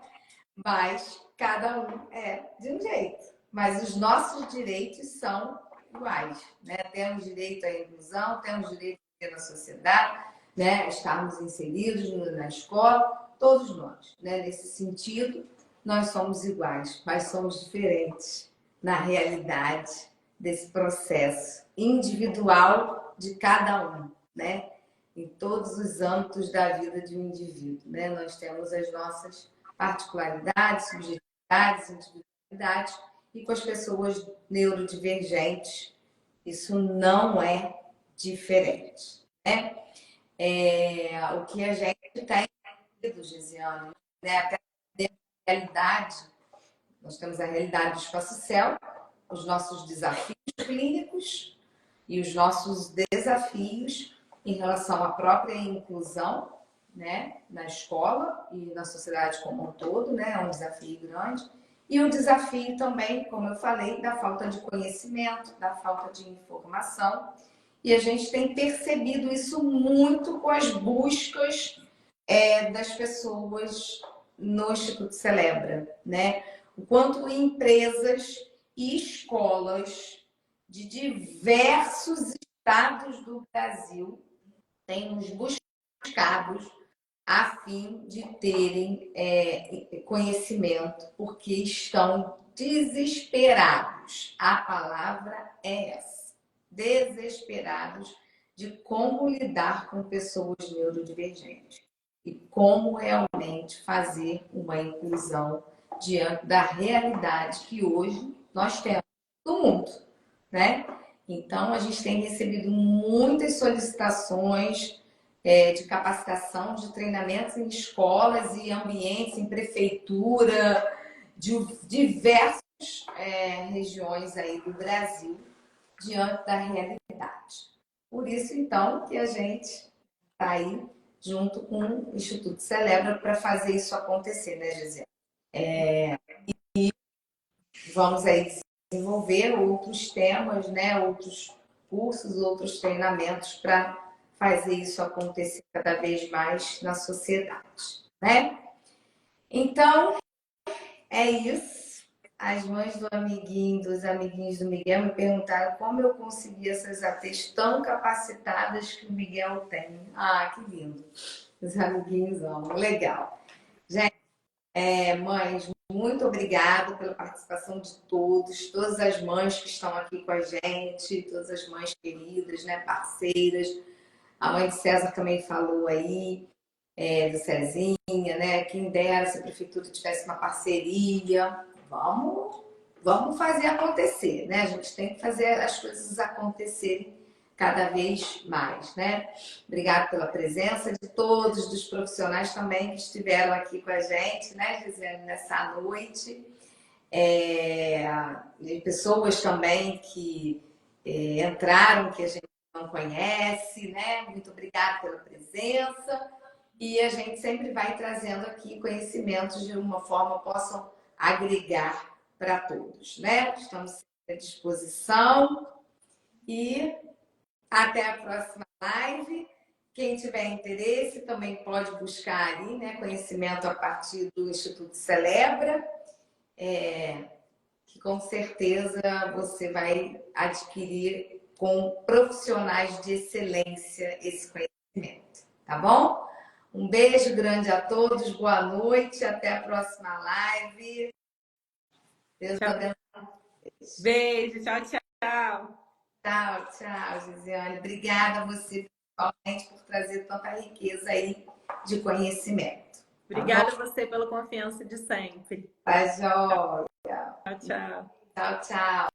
Mas cada um é de um jeito. Mas os nossos direitos são iguais, né? Temos direito à inclusão, temos direito a viver na sociedade, né? Estarmos inseridos na escola, todos nós, né? Nesse sentido, nós somos iguais, mas somos diferentes na realidade desse processo individual de cada um, né? Em todos os âmbitos da vida de um indivíduo, né? Nós temos as nossas particularidades, subjetividades, individualidades, e com as pessoas neurodivergentes isso não é diferente, né? O que a gente tem, Gesiane, né? Até dentro da realidade, nós temos a realidade do espaço-céu, os nossos desafios clínicos e os nossos desafios em relação à própria inclusão, né, na escola e na sociedade como um todo, né, é um desafio grande. E o desafio também, como eu falei, da falta de conhecimento, da falta de informação. E a gente tem percebido isso muito com as buscas das pessoas no Instituto Celebra, né? O quanto empresas e escolas de diversos estados do Brasil têm nos buscados a fim de terem conhecimento, porque estão desesperados. A palavra é essa. Desesperados de como lidar com pessoas neurodivergentes e como realmente fazer uma inclusão diante da realidade que hoje nós temos no mundo, né? Então, a gente tem recebido muitas solicitações de capacitação, de treinamentos em escolas e ambientes, em prefeitura, de diversas regiões aí do Brasil, diante da realidade. Por isso, então, que a gente está aí junto com o Instituto Celebra para fazer isso acontecer, né, Gisele? E vamos aí desenvolver outros temas, né, outros cursos, outros treinamentos para fazer isso acontecer cada vez mais na sociedade, né? Então, é isso. As mães do amiguinho, dos amiguinhos do Miguel me perguntaram como eu consegui essas ATs tão capacitadas que o Miguel tem. Ah, que lindo. Os amiguinhos amam. Legal. Gente, mães, muito obrigada pela participação de todos, todas as mães que estão aqui com a gente, todas as mães queridas, né, parceiras. A mãe de César também falou aí, do Cezinha, né? Quem dera se a prefeitura tivesse uma parceria. Vamos fazer acontecer, né? A gente tem que fazer as coisas acontecerem cada vez mais, né? Obrigada pela presença de todos, dos profissionais também que estiveram aqui com a gente, né, Gisele, nessa noite. E pessoas também que entraram, que a gente não conhece, né? Muito obrigada pela presença. E a gente sempre vai trazendo aqui conhecimentos de uma forma que possam agregar para todos, né? Estamos sempre à disposição e até a próxima live. Quem tiver interesse também pode buscar ali, né, conhecimento a partir do Instituto Celebra, que com certeza você vai adquirir com profissionais de excelência esse conhecimento, tá bom? Um beijo grande a todos, boa noite, até a próxima live. Deus abençoe. Beijo, tchau, tchau. Tchau, tchau, Gisele. Obrigada a você, principalmente, por trazer tanta riqueza aí de conhecimento. Obrigada a você pela confiança de sempre. Tá joia. Tchau, tchau. Tchau, tchau.